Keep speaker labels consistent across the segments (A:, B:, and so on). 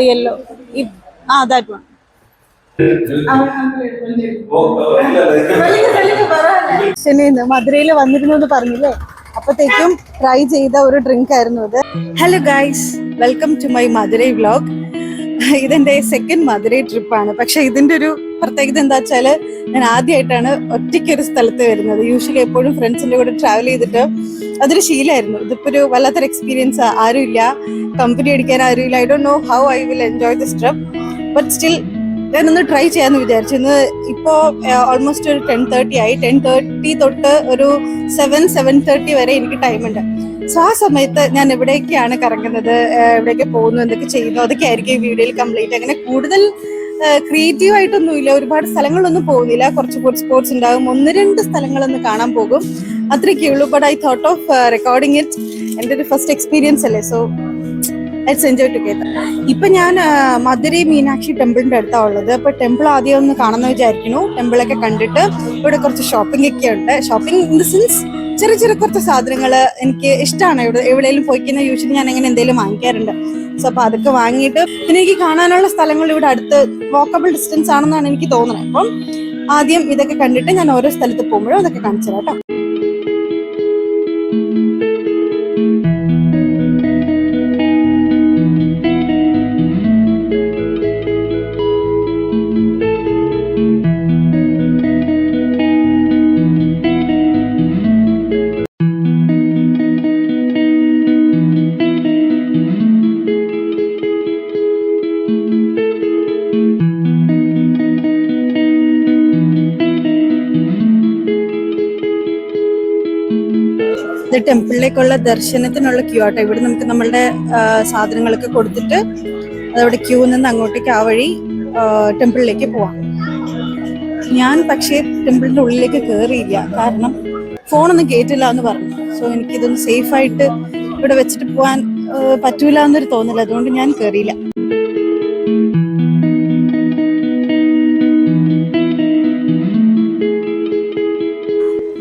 A: Yellow. That one. മധുരയിൽ വന്നിരുന്നു എന്ന് പറഞ്ഞില്ലേ, അപ്പത്തേക്കും ട്രൈ ചെയ്ത ഒരു ഡ്രിങ്ക് ആയിരുന്നു ഇത്. Hello guys, welcome to my Madurai vlog. ഇതെന്റെ സെക്കൻഡ് മധുരൈ ട്രിപ്പാണ്. പക്ഷെ ഇതിന്റെ ഒരു പ്രത്യേകത എന്താ വെച്ചാല്, ഞാൻ ആദ്യമായിട്ടാണ് ഒറ്റയ്ക്കൊരു സ്ഥലത്ത് വരുന്നത്. യൂഷ്വലി എപ്പോഴും ഫ്രണ്ട്സിന്റെ കൂടെ ട്രാവൽ ചെയ്തിട്ട് അതൊരു ശീലമായിരുന്നു. ഇതിപ്പോ ഒരു വല്ലാത്തൊരു എക്സ്പീരിയൻസ്. ആരുമില്ല, കമ്പനി അടിക്കാൻ ആരുമില്ല. I don't know how I will enjoy this trip, but still ഞാനൊന്ന് ട്രൈ ചെയ്യാന്ന് വിചാരിച്ചു. ഇന്ന് ഇപ്പോ ഓൾമോസ്റ്റ് ഒരു 10:30 ആയി. 10:30 തൊട്ട് ഒരു 7:30 വരെ എനിക്ക് ടൈമുണ്ട്. സോ ആ സമയത്ത് ഞാൻ എവിടേക്കാണ് കറങ്ങുന്നത്, എവിടേക്ക് പോകുന്നു, എന്തൊക്കെ ചെയ്യുന്നു, അതൊക്കെ ആയിരിക്കും ഈ വീഡിയോയിൽ കംപ്ലീറ്റ്. അങ്ങനെ കൂടുതൽ ക്രിയേറ്റീവ് ആയിട്ടൊന്നുമില്ല, ഒരുപാട് സ്ഥലങ്ങളൊന്നും പോകുന്നില്ല. കുറച്ച് ഫുഡ് സ്പോട്സ് ഉണ്ടാകും, 1-2 സ്ഥലങ്ങളൊന്ന് കാണാൻ പോകും, അത്രയൊക്കെ ഉള്ളൂ. But I thought of recording it. എൻ്റെ ഒരു ഫസ്റ്റ് എക്സ്പീരിയൻസ് അല്ലേ, സോ ലെറ്റ്സ് എൻജോയ് ടുഗദർ. ഇപ്പൊ ഞാൻ മധുരൈ മീനാക്ഷി ടെമ്പിളിന്റെ അടുത്താണ് ഉള്ളത്. അപ്പൊ ടെമ്പിൾ ആദ്യം ഒന്ന് കാണുന്ന വിചാരിക്കുന്നു. ടെമ്പിളൊക്കെ കണ്ടിട്ട് ഇവിടെ കുറച്ച് ഷോപ്പിംഗ് ഒക്കെ ഉണ്ട്. ഷോപ്പിംഗ് ഇൻ ദ സെൻസ് ചെറിയ ചെറിയ കുറച്ച് സാധനങ്ങൾ എനിക്ക് ഇഷ്ടമാണ്. എവിടെയെങ്കിലും പോയിക്കുന്ന യൂഷ്വലി ഞാൻ അങ്ങനെ എന്തെങ്കിലും വാങ്ങിക്കാറുണ്ട്. സോ അപ്പൊ അതൊക്കെ വാങ്ങിയിട്ട് പിന്നെ എനിക്ക് കാണാനുള്ള സ്ഥലങ്ങൾ ഇവിടെ അടുത്ത് വാക്കബിൾ ഡിസ്റ്റൻസ് ആണെന്നാണ് എനിക്ക് തോന്നുന്നത്. അപ്പം ആദ്യം ഇതൊക്കെ കണ്ടിട്ട് ഞാൻ ഓരോ സ്ഥലത്ത് പോകുമ്പോഴും അതൊക്കെ കാണിച്ചു തരാം കേട്ടോ. ടെമ്പിളിലേക്കുള്ള ദർശനത്തിനുള്ള ക്യൂ ആട്ടോ. ഇവിടെ നമുക്ക് നമ്മളുടെ സാധനങ്ങളൊക്കെ കൊടുത്തിട്ട് അതവിടെ ക്യൂ നിന്ന് അങ്ങോട്ടേക്ക് ആ വഴി ടെമ്പിളിലേക്ക് പോവാം. ഞാൻ പക്ഷേ ടെമ്പിളിന്റെ ഉള്ളിലേക്ക് കയറിയില്ല, കാരണം ഫോണൊന്നും കേറ്റില്ല എന്ന് പറഞ്ഞു. സോ എനിക്കിതൊന്ന് സേഫ് ആയിട്ട് ഇവിടെ വെച്ചിട്ട് പോകാൻ പറ്റൂല എന്നൊരു തോന്നില്ല, അതുകൊണ്ട് ഞാൻ കയറിയില്ല.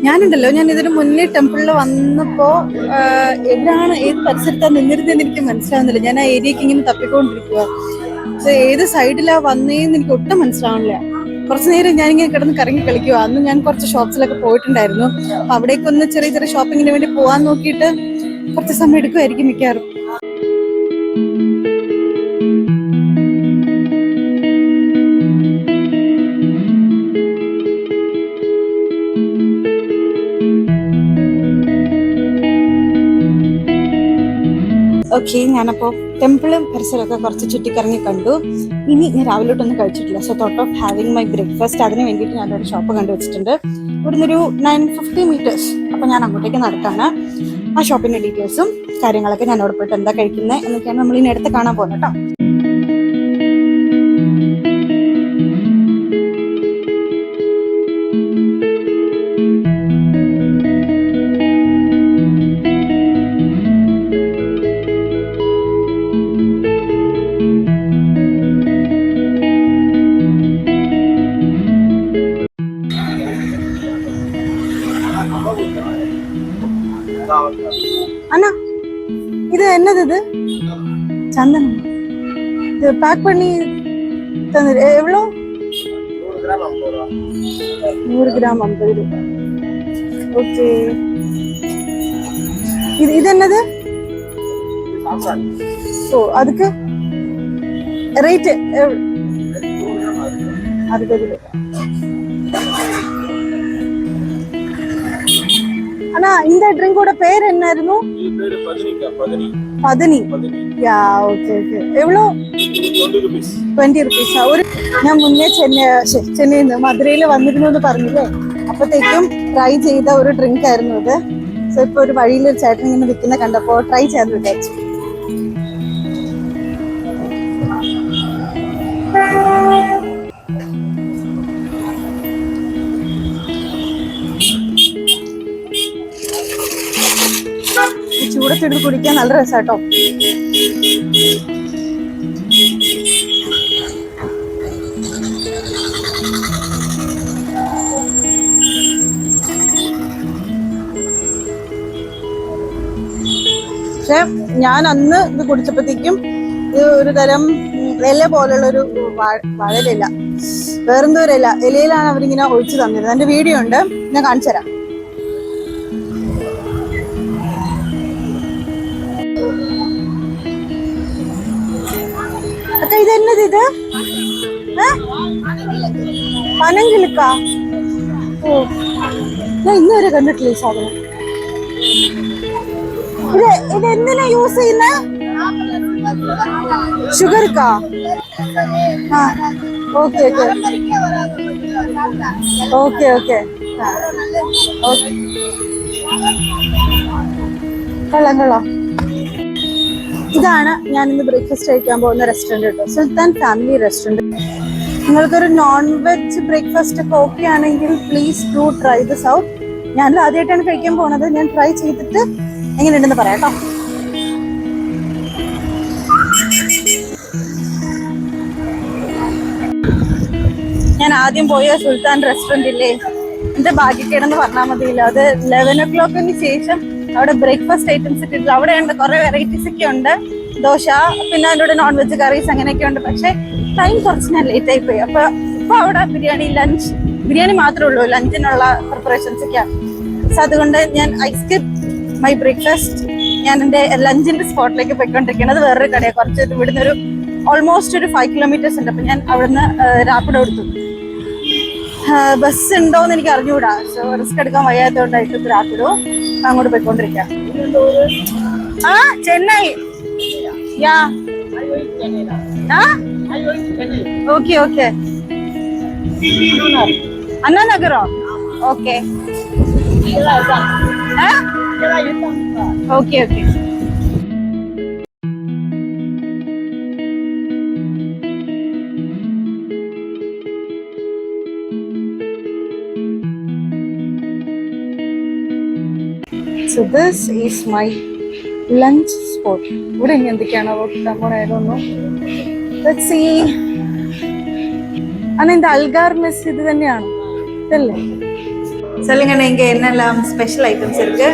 A: ഞാനുണ്ടല്ലോ, ഞാൻ ഇതിന് മുന്നേ ടെമ്പിളിൽ വന്നപ്പോ എവിടാണ്, ഏത് പരിസരത്താണ് നിന്നിരുന്നതെന്ന് എനിക്ക് മനസ്സിലാവുന്നില്ല. ഞാൻ ആ ഏരിയക്ക് ഇങ്ങനെ തപ്പിക്കൊണ്ടിരിക്കുക. പക്ഷെ ഏത് സൈഡിലാ വന്നേന്ന് എനിക്ക് ഒട്ടും മനസ്സിലാവുന്നില്ല. കുറച്ചു നേരം ഞാനിങ്ങനെ കിടന്ന് കറങ്ങി കളിക്കുക. അന്ന് ഞാൻ കുറച്ച് ഷോപ്സിലൊക്കെ പോയിട്ടുണ്ടായിരുന്നു. അപ്പൊ അവിടേക്കൊന്ന് ചെറിയ ചെറിയ ഷോപ്പിങ്ങിന് വേണ്ടി പോകാൻ നോക്കിയിട്ട് കുറച്ച് സമയം എടുക്കുമായിരിക്കും മിക്കാറും. ഓക്കെ, ഞാനപ്പോൾ ടെമ്പിളും പരിസരമൊക്കെ കുറച്ച് ചുറ്റിക്കറങ്ങി കണ്ടു. ഇനി ഞാൻ രാവിലോട്ടൊന്നും കഴിച്ചിട്ടില്ല. So thought of having my breakfast. അതിന് വേണ്ടിയിട്ട് ഞാനൊരു ഷോപ്പ് കണ്ടുവച്ചിട്ടുണ്ട്. ഇവിടുന്ന് ഒരു 950 മീറ്റേഴ്സ്. അപ്പോൾ ഞാൻ അങ്ങോട്ടേക്ക് നടക്കാണ്. ആ ഷോപ്പിൻ്റെ ഡീറ്റെയിൽസും കാര്യങ്ങളൊക്കെ ഞാൻ അവിടെ പോയിട്ട് എന്താ കഴിക്കുന്നത് എന്നൊക്കെയാണ് നമ്മൾ ഇനി അടുത്ത് കാണാൻ പോകുന്നത് കേട്ടോ. அண்ணா, இது என்னது? இது சந்தனம். இது பேக் பண்ணி தந்துரு. எவ்வளோ? 100 கிராம் 50 ரூபாய். ஓகே. இது என்னது? ஓ, அதுக்கு ரேட் 60 ரூபாய். அண்ணா, இந்த ட்ரிங்கோட பேர் என்ன ஆയിരുന്നു? പതിനി. യാ, ഓക്കെ ഓക്കെ. എവ്വളോ? 20 റുപ്പീസ്. ഒരു ഞാൻ മുന്നേ ചെന്നൈയിൽ നിന്ന് മധുരയിൽ വന്നിരുന്നു എന്ന് പറഞ്ഞില്ലേ, അപ്പത്തേക്കും ട്രൈ ചെയ്ത ഒരു ഡ്രിങ്ക് ആയിരുന്നു ഇത്. സോ ഇപ്പൊ ഒരു വഴിയിൽ ഒരു ചേട്ടൻ ഇങ്ങനെ വിൽക്കുന്ന കണ്ടപ്പോ ട്രൈ ചെയ്യാൻ വിചാരിച്ചു. ചൂടത്തെടുത്ത് കുടിക്കാൻ നല്ല രസാട്ടോ. പക്ഷെ ഞാൻ അന്ന് ഇത് കുടിച്ചപ്പോഴത്തേക്കും ഇത് ഒരു തരം ഇല പോലുള്ള ഒരു വാഴയില, വേറെന്തോ ഒരു ഇലയിലാണ് അവരിങ്ങനെ ഒഴിച്ചു തന്നിരുന്നത്. എന്റെ വീഡിയോ ഉണ്ട്, ഞാൻ കാണിച്ചു തരാം. അക്ക ഇത് എന്നത്? ഇത് പനങ്കിളിക്ക. ഓ, ഞാൻ ഇന്നുവരെ കണ്ടിട്ടില്ല ഈ സാധനം. ഇത് എന്തിനാ യൂസ് ചെയ്യുന്ന? ഷുഗർക്കാ? ആ, ഓക്കെ ഓക്കെ ഓക്കെ ഓക്കെ. കൊള്ളാം കൊള്ളാം. ഇതാണ് ഞാൻ ഇന്ന് ബ്രേക്ക്ഫാസ്റ്റ് കഴിക്കാൻ പോകുന്ന റെസ്റ്റോറൻറ്റ് കേട്ടോ, സുൽത്താൻ ഫാമിലി റെസ്റ്റോറൻറ്റ്. നിങ്ങൾക്കൊരു നോൺ വെജ് ബ്രേക്ക്ഫാസ്റ്റ് ഒക്കെ ഓക്കെ ആണെങ്കിൽ please do try this out. ഞാനിത് ആദ്യമായിട്ടാണ് കഴിക്കാൻ പോകുന്നത്. ഞാൻ ട്രൈ ചെയ്തിട്ട് എങ്ങനെയുണ്ടെന്ന് പറയാം കേട്ടോ. ഞാൻ ആദ്യം പോയ സുൽത്താൻ റെസ്റ്റോറൻറ്റ് ഇല്ലേ, എന്റെ ഭാഗ്യക്കേടെന്ന് പറഞ്ഞാൽ മതിയില്ല. അത് 11 o'clock ശേഷം അവിടെ ബ്രേക്ക്ഫാസ്റ്റ് ഐറ്റംസ് കിട്ടില്ല. അവിടെ ഉണ്ട് കുറെ വെറൈറ്റീസ് ഒക്കെ ഉണ്ട്, ദോശ, പിന്നെ അതിൻ്റെ കൂടെ നോൺ വെജ് കറീസ് അങ്ങനെയൊക്കെ ഉണ്ട്. പക്ഷെ ടൈം കുറച്ച് ഞാൻ ലേറ്റ് ആയി പോയി. അപ്പൊ അവിടെ ബിരിയാണി മാത്രമേ ഉള്ളൂ, ലഞ്ചിനുള്ള പ്രിപ്പറേഷൻസ് ഒക്കെയാണ്. സോ അതുകൊണ്ട് ഞാൻ ഐ സ്കിപ്പ് മൈ ബ്രേക്ക്ഫാസ്റ്റ്. ഞാൻ എൻ്റെ ലഞ്ചിന്റെ സ്പോട്ടിലേക്ക് പോയിക്കൊണ്ടിരിക്കുന്നത്. വേറൊരു കടയാണ്, കുറച്ച് ഇവിടുന്ന് ഒരു ഓൾമോസ്റ്റ് ഒരു 5 kilometers ഉണ്ട്. അപ്പൊ ഞാൻ അവിടുന്ന് റാപ്പിഡോ എടുത്തു. ബസ് ഉണ്ടോന്ന് എനിക്ക് അറിഞ്ഞുകൂടാ, സോ റിസ്ക് എടുക്കാൻ വയ്യാത്തതുകൊണ്ടായിട്ട് റാപ്പിഡോ അങ്ങോട്ട് പോയിക്കൊണ്ടിരിക്കാം. ആ, ചെന്നൈ. യാ, ഓക്കെ ഓക്കെ. അണ്ണാ നഗറോ? Okay okay okay. So this is my lunch spot. ഇവിടെ ഇനി എന്തൊക്കെയാണോ കിട്ടാൻ പോണേതൊന്നു. Let's see. അന്ന് இந்த അൽഗാർ മെസ് ഇത് തന്നെയാണ് ഇതല്ലേ? சொல்லுங்க நீங்க என்னெல்லாம் ஸ்பெஷல் ஐட்டம்ஸ் இருக்கு?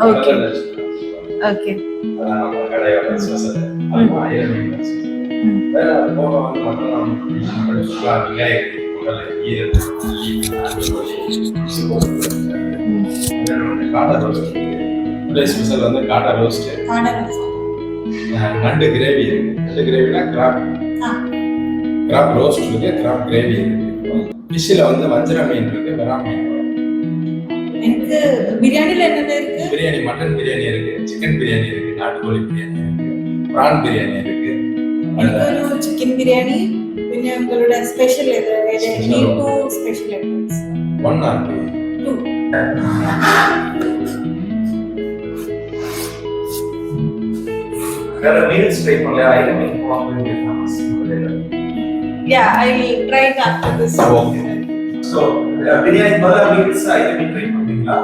A: Okay okay.
B: ஸ்பெஷல் வந்து காடா ரோஸ்ட், நண்டு கிரேவி இருக்கு. நண்டு கிரேவினா கிராப் ரோஸ்ட் இருக்கு, கிராப் கிரேவி இருக்கு. ஃபிஷ்ல வந்து வஞ்சர மீன் இருக்கு, வெரா மீன்.
A: எனக்கு பிரியாணில என்னென்ன இருக்கு?
B: பிரியாணி, மட்டன் பிரியாணி இருக்கு, சிக்கன் பிரியாணி இருக்கு, நாட்டுக்கோழி பிரியாணி இருக்கு, பிரான் பிரியாணி இருக்கு.
A: ഒരു ചിക്കൻ ബിരിയാണി, പിന്നെ നിങ്ങളുടെ സ്പെഷ്യൽ സ്പെഷ്യൽ ഐറ്റംസ്
B: 1 or 2. வேற மீல்ஸ் ட்ரை பண்ணல, item inform famous.
A: Yeah, I will try it after this.
B: Okay. So, biryani பதிலா மீல்ஸ் ஐட்டம் ட்ரை பண்ணீங்களா?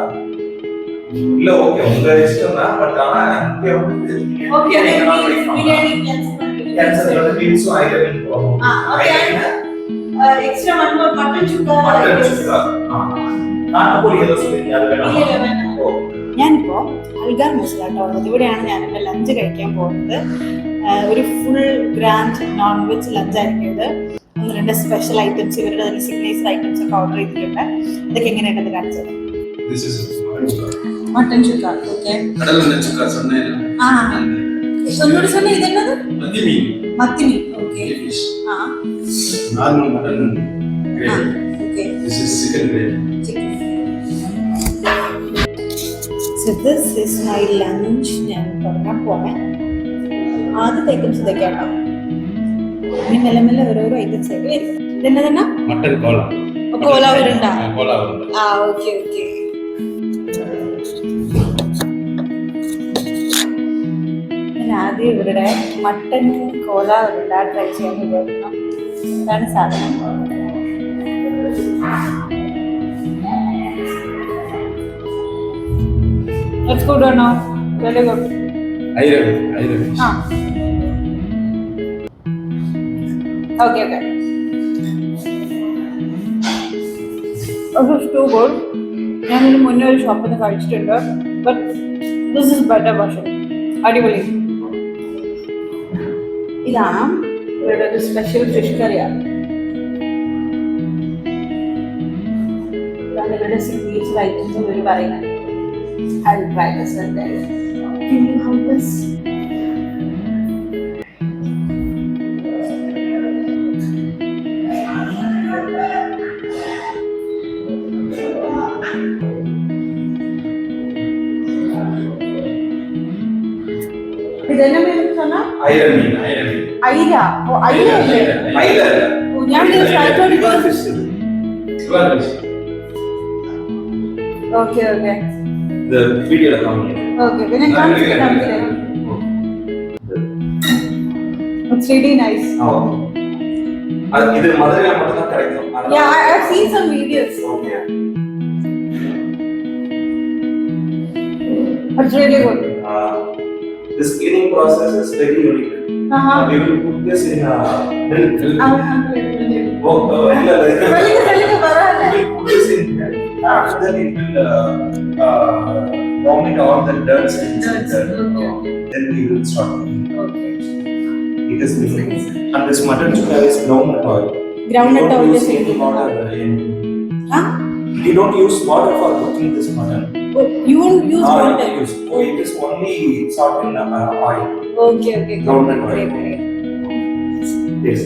B: இல்ல, ஓகே, உங்க இஷ்டம் தான். பட் ஆனா இங்க வந்து
A: ஓகே, பிரியாணி கேன்சல்
B: வந்து meals item inform.
A: Okay. Extra one more mutton chukka.
B: നാട്ടുകോഴി ഏതോ சொல்றீங்க, അത് വേണം.
A: ഞാനിപ്പോ അൽഗാർ മെസ്സിലാട്ടോ ഉള്ളത്. ഇവിടെയാണ് ഞാൻ എൻ്റെ ലഞ്ച് കഴിക്കാൻ പോകുന്നത്. ഒരു ഫുൾ ഗ്രാൻഡ് നോൺ വെജ് ലഞ്ചായിരിക്കും ഇത്. 1-2 സ്പെഷ്യൽ ഐറ്റംസ്, ഇവരുടെ തന്നെ സിഗ്നേച്ചർ ഐറ്റംസ് ഒക്കെ ഓർഡർ ചെയ്തിട്ടുണ്ട്. ഇതൊക്കെ എങ്ങനെയാണെന്ന് കാണിച്ചത്. മട്ടൻ ചുക്ക. ഓക്കെ, ഒന്നുകൂടി சொன்ன ഇതെന്നത്? മത്തിമീൻ. ഓക്കെ. ആ,
B: normal mutton gravy.
A: Okay,
B: this is chicken gravy.
A: So this is my lunch. ഞാൻ തുടങ്ങാൻ പോണേ. ആദ്യത്തെ ഐറ്റംസ് ഇതൊക്കെയാണോ? ഇനി മെല്ലെ മെല്ലെ ഓരോരോ ഐറ്റംസ് ആയിട്ട് വരും. ഇതെന്നെ തന്നെ
B: മട്ടൻ കോള.
A: കോള ഉരുണ്ട.
B: കോള ഉരുണ്ട.
A: ആ, ഓക്കെ ഓക്കെ. ഞാൻ ആദ്യം ഇവരുടെ മട്ടൻ കോള ഉരുണ്ട ട്രൈ ചെയ്യാൻ വിചാരിക്കണം. ഇതാണ് സാധനം. It's good or no? Very good.
B: Ayran.
A: Okay. This is too good. ഞാൻ ഇതിന് മുന്നേ ഒരു ഷോപ്പിൽ നിന്ന് കഴിച്ചിട്ടുണ്ട്. But this is better version. അടിപൊളി. ഇതാണ് ഇവരുടെ ഒരു സ്പെഷ്യൽ ഫിഷ് കറിയാണ്. ഇതാണ് ഇവരുടെ സിഗ്നേച്ചർ ഐറ്റംസ് ഇവർ പറയുന്നത്. I'll try this one day. Can you help us? ഇതെന്നെ പേര് சொன்னா
B: ഐല മീൻ
A: ഐല ഓ ഐല അല്ലേ
B: ഐല
A: ഓ ഞാൻ fish okay okay
B: the video account
A: okay പിന്നെ കാണിച്ചു It's really nice.
B: ഇത് മധുരയിൽ മാത്രം കഴിക്കും.
A: Yeah, I've seen some videos.
B: Okay.
A: It's really good.
B: This cleaning process is very unique. We will put this in milk. Oh, illa. We will put this in milk. After that it will vomit all the dirt inside that. Then we will start cooking.
A: Okay.
B: It is milk. And this mutton chukka is groundnut oil.
A: Groundnut oil is
B: We don't use water for cooking this mutton.
A: Oh, you won't use water?
B: It is only salt in oil.
A: Okay, okay.
B: Groundnut oil.
A: Great.
B: Yes.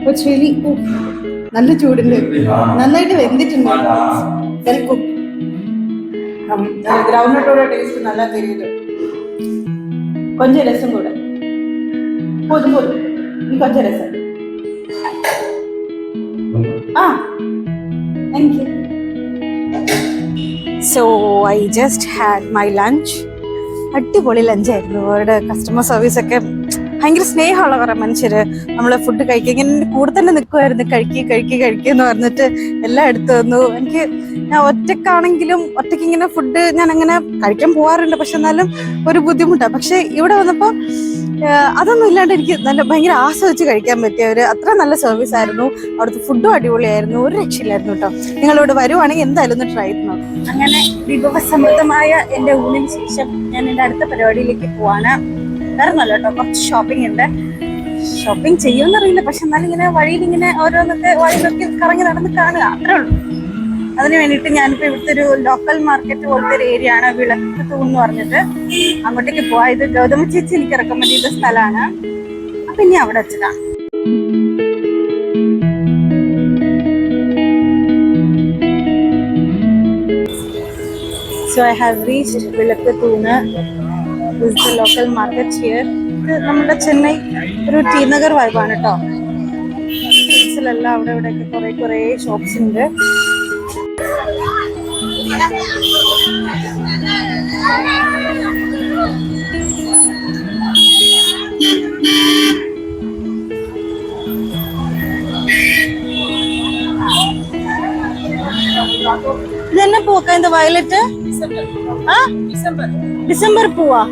A: It's really നല്ല ചൂടുണ്ട് നന്നായിട്ട് വെന്തിട്ടുണ്ട് well cook ഗ്രൗണ്ടിനോടെ taste നല്ല தெரியுது கொஞ்சம் രസം കൂടെ പോതും கொஞ்சம் രസം thank you so I just had my lunch അടിപൊളി ലഞ്ചായിരുന്നു അവരുടെ കസ്റ്റമർ സർവീസ് ഒക്കെ ഭയങ്കര സ്നേഹമുള്ള കുറെ മനുഷ്യര് നമ്മളെ ഫുഡ് കഴിക്കുക ഇങ്ങനെ കൂടെ തന്നെ നിൽക്കുമായിരുന്നു കഴിക്കുക പറഞ്ഞിട്ട് എല്ലാം എടുത്തു തന്നു എനിക്ക് ഞാൻ ഒറ്റക്കാണെങ്കിലും ഒറ്റയ്ക്ക് ഇങ്ങനെ ഫുഡ് ഞാൻ അങ്ങനെ കഴിക്കാൻ പോകാറുണ്ട് പക്ഷെ എന്നാലും ഒരു ബുദ്ധിമുട്ടാണ് പക്ഷെ ഇവിടെ വന്നപ്പോ അതൊന്നും ഇല്ലാണ്ട് എനിക്ക് നല്ല ഭയങ്കര ആസ്വദിച്ച് കഴിക്കാൻ പറ്റിയ ഒരു അത്ര നല്ല സർവീസ് ആയിരുന്നു അവിടുത്തെ ഫുഡും അടിപൊളിയായിരുന്നു ഒരു രക്ഷയില്ലായിരുന്നു കേട്ടോ നിങ്ങളിവിടെ വരുവാണെങ്കിൽ എന്തായാലും ഒന്ന് ട്രൈ ചെയ്യണം അങ്ങനെ വിഭവസമൃദ്ധമായ എന്റെ ഊണിന് ശേഷം ഞാൻ എന്റെ അടുത്ത പരിപാടിയിലേക്ക് പോവാണ് വേറെ നല്ല കേട്ടോ കുറച്ച് ഷോപ്പിംഗ് ഉണ്ട് ഷോപ്പിംഗ് ചെയ്യുമെന്നറിയില്ല പക്ഷെ എന്നാലും ഇങ്ങനെ വഴിയിൽ ഇങ്ങനെ ഓരോന്നൊക്കെ വഴിയിലൊക്കെ കറങ്ങി നടന്ന് കാണുക അത്രേ ഉള്ളൂ അതിന് വേണ്ടിയിട്ട് ഞാനിപ്പോ ഇവിടുത്തെ ഒരു ലോക്കൽ മാർക്കറ്റ് പോലത്തെ ഒരു ഏരിയ ആണ് വിളക്ക് തൂൺ എന്ന് പറഞ്ഞിട്ട് അങ്ങോട്ടേക്ക് പോവാ ഇത് ഗൗതമ ചേച്ചി എനിക്ക് റെക്കമെൻഡ് ചെയ്ത സ്ഥലമാണ് അപ്പൊ ഇനി അവിടെ വെച്ചതാ So I have reached വിളക്ക് തൂണ് This is the local market here. ഇത് നമ്മുടെ ചെന്നൈ ഒരു ടി നഗർ വൈബാണ് കേട്ടോ സ്ട്രീറ്റ്സിലെല്ലാം അവിടെ ഇവിടെയൊക്കെ കുറെ ഷോപ്സ് ഉണ്ട് ഇതെന്നെ പൂക്ക இந்த വയലറ്റ് ഡിസംബർ പൂവാ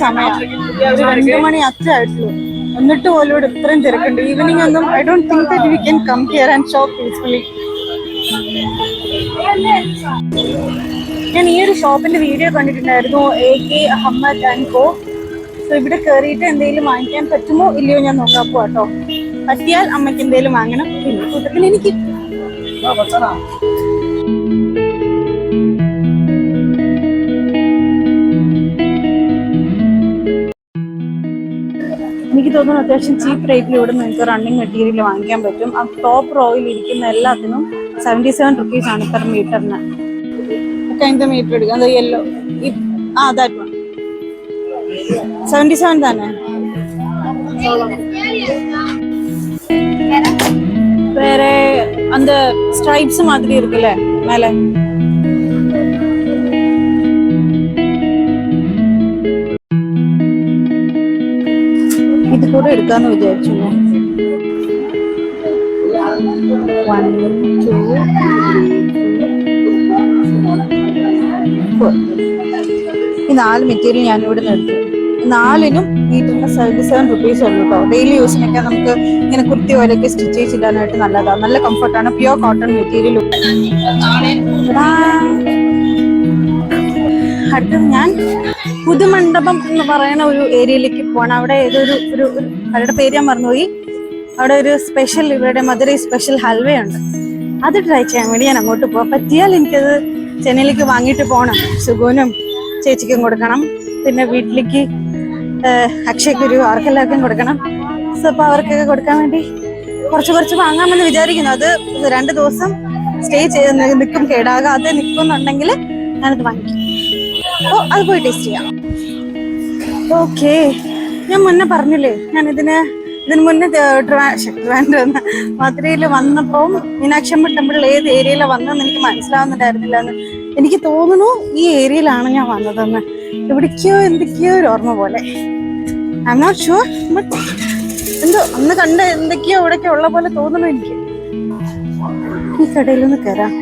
A: സമയം 2 മണി അത്ര ആയിട്ടുള്ളൂ എന്നിട്ട് പോലും ഇവിടെ ഇത്രയും തിരക്കുണ്ട് ഈവനിങ് ഒന്നും I don't think that we can come here and shop peacefully ഞാൻ ഈ ഒരു ഷോപ്പിന്റെ വീഡിയോ കണ്ടിട്ടുണ്ടായിരുന്നു AK Ahmed and co so ഇവിടെ കയറിയിട്ട് എന്തെങ്കിലും വാങ്ങിക്കാൻ പറ്റുമോ ഇല്ലയോ ഞാൻ നോക്കാൻ പോവാട്ടോ പറ്റിയാൽ അമ്മയ്ക്ക് എന്തെങ്കിലും വാങ്ങണം പിന്നെ കൂട്ടത്തിൽ എനിക്ക് എനിക്ക് തോന്നുന്നു അത്യാവശ്യം ചീപ്പ് റേറ്റിൽ ഇവിടെ നിങ്ങൾക്ക് റണ്ണിങ് മെറ്റീരിയൽ വാങ്ങിക്കാൻ പറ്റും ആ ടോപ്പ് റോയിൽ ഇരിക്കുന്ന എല്ലാത്തിനും 77 rupees ആണ് പെർ മീറ്ററിന് ഒക്കെ അതിന്റെ മീറ്റർ എടുക്കുക അത് യെല്ലോ ദാറ്റ് വൺ 77 തന്നെ வேற அந்த ஸ்ட்ரைப்ஸ் மாதிரி இருக்குல்ல மேல. ഇത് കൂടെ എടുക്കാന്ന് വിചാരിച്ചു. 1 2 3 4. ഈ 4 മെറ്റീരിയൽ ഞാൻ ഇവിടെ നിന്ന് എടുത്തു. 4നും മീറ്ററിന് 77 റുപ്പീസ് ഉള്ളൂ കേട്ടോ. ഡെയിലി യൂസിനൊക്കെ നമുക്ക് ഇങ്ങനെ കുർത്തി പോലെയൊക്കെ സ്റ്റിച്ച് ചെയ്തിടാനായിട്ട് നല്ലതാണ്. നല്ല കംഫർട്ടാണ്. Pure cotton material. അടുത്തത് ഞാൻ പുതുമണ്ഡപം എന്ന് പറയുന്ന ഒരു ഏരിയയിലേക്ക് പോകണം. അവിടെ ഏതൊരു അവരുടെ പേര് ഞാൻ മറന്നുപോയി. അവിടെ ഒരു സ്പെഷ്യൽ, ഇവരുടെ മധുരൈ സ്പെഷ്യൽ ഹൽവ ഉണ്ട്. അത് ട്രൈ ചെയ്യാൻ വേണ്ടി ഞാൻ അങ്ങോട്ട് പോകാം. പറ്റിയാൽ എനിക്കത് ചെന്നൈയിലേക്ക് വാങ്ങിയിട്ട് പോകണം. സുഗുനും ചേച്ചിക്കും കൊടുക്കണം, പിന്നെ വീട്ടിലേക്ക് അക്ഷയ്ക്കൊരു ആർക്കെല്ലാവർക്കും കൊടുക്കണം. സോ അപ്പോൾ അവർക്കൊക്കെ കൊടുക്കാൻ വേണ്ടി കുറച്ച് വാങ്ങാമെന്ന് വിചാരിക്കുന്നു. അത് 2 ദിവസം സ്റ്റേ ചെയ്ത് നിൽക്കും, കേടാകാതെ നിൽക്കുന്നുണ്ടെങ്കിൽ ഞാനത് വാങ്ങിക്കും. അപ്പോൾ അത് പോയി ടേസ്റ്റ് ചെയ്യാം. ഓക്കെ, ഞാൻ മുന്നേ പറഞ്ഞില്ലേ, ഞാൻ ഇതിന് മുന്നേ മധുരയിൽ വന്നപ്പോൾ മീനാക്ഷി ടെമ്പിൾ ഏത് ഏരിയയിലാണ് വന്നതെന്ന് എനിക്ക് മനസ്സിലാവുന്നുണ്ടായിരുന്നില്ല എന്ന്. എനിക്ക് തോന്നുന്നു ഈ ഏരിയയിലാണ് ഞാൻ വന്നതെന്ന്. എന്തൊക്കെയോ ഒരു ഓർമ്മ പോലെ. I'm not sure, but എന്തോ അന്ന് കണ്ട എന്തൊക്കെയോ ഇവിടെയൊക്കെ ഉള്ള പോലെ തോന്നുന്നു എനിക്ക്. ഈ കടയിലൊന്ന് കയറാം.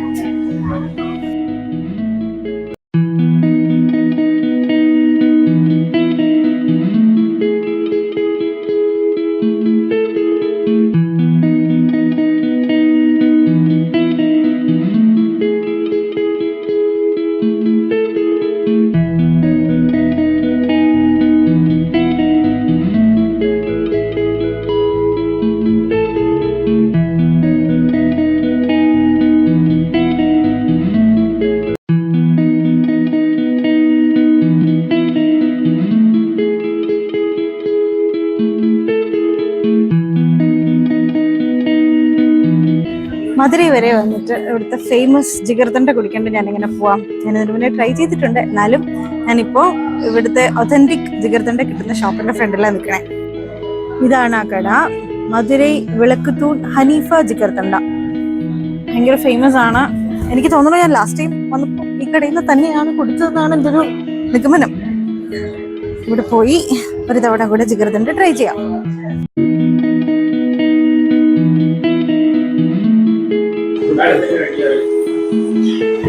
A: മധുരൈ വരെ വന്നിട്ട് ഇവിടുത്തെ ഫേമസ് ജിഗർദണ്ഡ കുടിക്കേണ്ട ഞാനിങ്ങനെ പോവാം. ഞാനിതിന് മുന്നേ ട്രൈ ചെയ്തിട്ടുണ്ട്. എന്നാലും ഞാനിപ്പോൾ ഇവിടുത്തെ ഒതന്റിക് ജിഗർദണ്ഡ കിട്ടുന്ന ഷോപ്പിന്റെ ഫ്രണ്ടിലാണ് നിൽക്കണേ. ഇതാണ് ആ കട, മധുരൈ വിളക്കുതൂൺ ഹനീഫ ജിഗർദണ്ഡ. ഭയങ്കര ഫേമസ് ആണ്. എനിക്ക് തോന്നുന്നു ഞാൻ ലാസ്റ്റ് ടൈം വന്നപ്പോൾ ഈ കടയിൽ നിന്ന് തന്നെയാണ് കുടിച്ചതെന്നാണ് എൻ്റെ ഒരു നിഗമനം. ഇവിടെ പോയി ഒരു തവണ കൂടെ ജിഗർദണ്ഡ ട്രൈ ചെയ്യാം.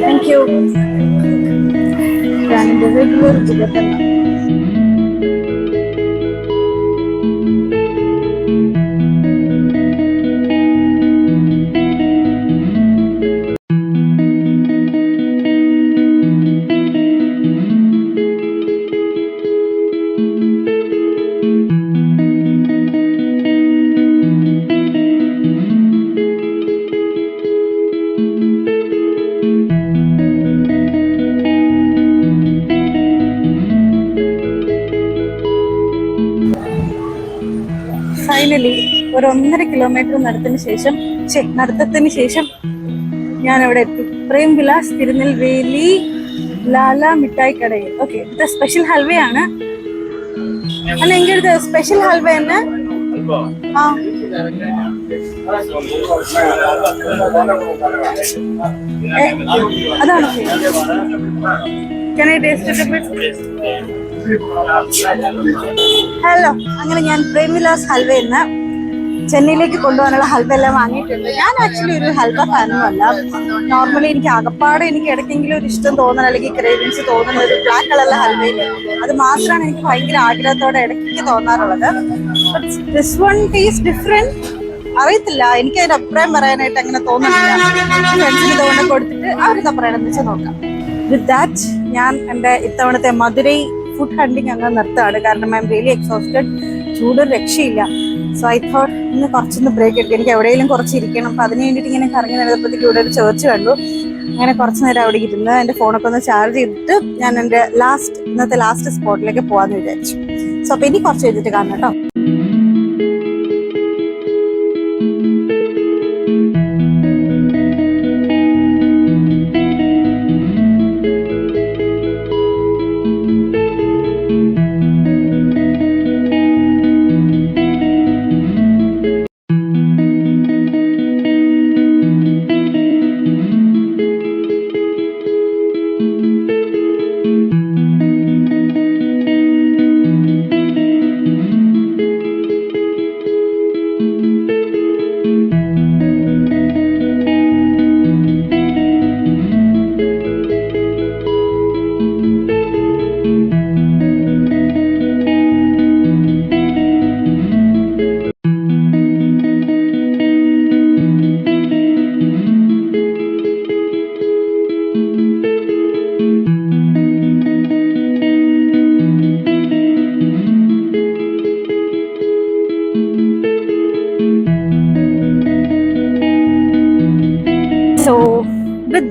A: Thank you. And the regular Jigarthanda. Finally ഒരു 1.5 കിലോമീറ്റർ നടത്തത്തിന് ശേഷം ഞാൻ അവിടെ എത്തി. പ്രേം വിലാസ് തിരുനെൽവേലി ലാല മിഠായി കടയിൽ. ഓക്കെ, ഇത് സ്പെഷ്യൽ ഹൽവയാണ്. അല്ല, എങ്കിൽ സ്പെഷ്യൽ ഹൽവ തന്നെ. ആ, അതാണ്. Can I taste it a bit? Hello, അങ്ങനെ ഞാൻ പ്രേം വിലാസ് ഹൽവ എന്ന് ചെന്നൈയിലേക്ക് കൊണ്ടുപോകാനുള്ള ഹൽവ എല്ലാം വാങ്ങിയിട്ടുണ്ട്. ഞാൻ ആക്ച്വലി ഒരു ഹൽവ ഫാനൊന്നും അല്ല. നോർമലി എനിക്ക് ആകപ്പാടെ ഇടയ്ക്കെങ്കിലും ഒരു ഇഷ്ടം തോന്നുന്നത്, അല്ലെങ്കിൽ ക്രേവിങ്സ് തോന്നുന്ന ഒരു ബ്ലാക്ക് കളറിലെ ഹൽവയില് അത് മാത്രമാണ് എനിക്ക് ഭയങ്കര ആഗ്രഹത്തോടെ ഇടയ്ക്ക് തോന്നാറുള്ളത്. This one taste different. അറിയത്തില്ല, എനിക്ക് അതിന്റെ അഭിപ്രായം പറയാനായിട്ട് അങ്ങനെ തോന്നുന്നില്ല. ഫ്രണ്ട്സിന് ഇതുകൊണ്ട് കൊടുത്തിട്ട് അവരെന്താ പറയണമെന്ന് വെച്ചാൽ നോക്കാം. വിത്ത് ദാറ്റ് ഞാൻ എൻ്റെ ഇത്തവണത്തെ മധുരൈ ഫുഡ് ഹണ്ടിങ് അങ്ങ് നിർത്തുകയാണ്. കാരണം ഐ എം റിയലി എക്സോസ്റ്റഡ്. ചൂട് രക്ഷയില്ല. സോ ഐ തോട്ട് ഇന്ന് കുറച്ചൊന്ന് ബ്രേക്ക് എടുക്കും. എനിക്ക് എവിടെയെങ്കിലും കുറച്ച് ഇരിക്കണം. അപ്പം അതിന് വേണ്ടിയിട്ട് ഇങ്ങനെ കറങ്ങി നടന്നപ്പോഴത്തേക്ക് ഇവിടെ ഒരു ചേർച്ച് കണ്ടു. അങ്ങനെ കുറച്ച് നേരം അവിടെ ഇരുന്ന് എൻ്റെ ഫോണൊക്കെ ഒന്ന് ചാർജ് ചെയ്തിട്ട് ഞാൻ എൻ്റെ ഇന്നത്തെ ലാസ്റ്റ് സ്പോട്ടിലേക്ക് പോകാമെന്ന് വിചാരിച്ചു. സോ അപ്പം ഇനി കുറച്ച് എഴുതിയിട്ട് കാണാം കേട്ടോ.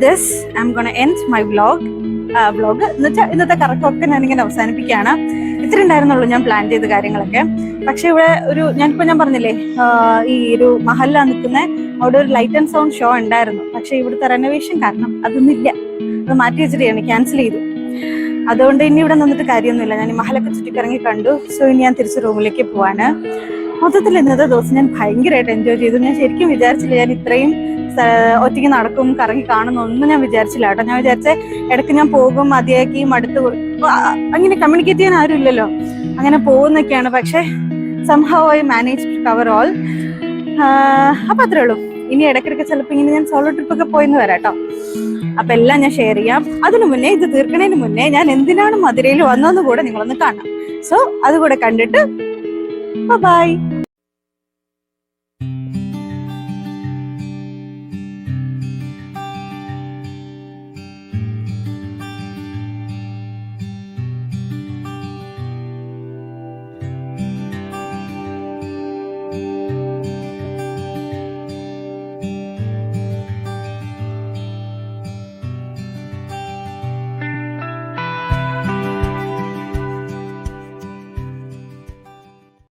A: this I'm gonna end my vlog എന്ന് വെച്ചാൽ ഇന്നത്തെ കറക്കമൊക്കെ ഞാനിങ്ങനെ അവസാനിപ്പിക്കുകയാണ്. ഇത്ര ഉണ്ടായിരുന്നുള്ളൂ ഞാൻ പ്ലാൻ ചെയ്ത കാര്യങ്ങളൊക്കെ. പക്ഷെ ഇവിടെ ഞാനിപ്പോൾ ഞാൻ പറഞ്ഞില്ലേ ഈ ഒരു മഹല്ല നിൽക്കുന്ന അവിടെ ഒരു ലൈറ്റ് ആൻഡ് സൗണ്ട് ഷോ ഉണ്ടായിരുന്നു. പക്ഷെ ഇവിടുത്തെ റെനോവേഷൻ കാരണം അതൊന്നുമില്ല, അത് മാറ്റി വെച്ചിട്ടാണ്, ക്യാൻസൽ ചെയ്തു. അതുകൊണ്ട് ഇനി ഇവിടെ നിന്നിട്ട് കാര്യമൊന്നുമില്ല. ഞാൻ ഈ മഹലൊക്കെ ചുറ്റിക്കറങ്ങി കണ്ടു. സോ ഇനി ഞാൻ തിരിച്ച് റൂമിലേക്ക് പോവാണ്. മൊത്തത്തിൽ ഇന്നത്തെ ദിവസം ഞാൻ ഭയങ്കരമായിട്ട് എൻജോയ് ചെയ്തു. ഞാൻ ശരിക്കും വിചാരിച്ചില്ല ഞാൻ ഇത്രയും ഒറ്റയ്ക്ക് നടക്കും കറങ്ങി കാണുന്നൊന്നും ഞാൻ വിചാരിച്ചില്ല കേട്ടോ. ഞാൻ വിചാരിച്ച ഇടയ്ക്ക് ഞാൻ പോകും മതിയാക്കി മടുത്ത് അങ്ങനെ കമ്മ്യൂണിക്കേറ്റ് ചെയ്യാൻ ആരും ഇല്ലല്ലോ, അങ്ങനെ പോകുന്നൊക്കെയാണ്. പക്ഷെ somehow I managed to cover all. അപ്പൊ അത്രേ ഉള്ളൂ. ഇനി ഇടയ്ക്കിടയ്ക്ക് ചിലപ്പോൾ ഇങ്ങനെ ഞാൻ സോളോ ട്രിപ്പൊക്കെ പോയിന്ന് വരാം കേട്ടോ. അപ്പൊ എല്ലാം ഞാൻ ഷെയർ ചെയ്യാം. അതിനു മുന്നേ, ഇത് തീർക്കണതിന് മുന്നേ ഞാൻ എന്തിനാണ് മധുരയിൽ വന്നതെന്ന് കൂടെ നിങ്ങളൊന്ന് കാണാം. സോ അതുകൂടെ കണ്ടിട്ട് ബൈ.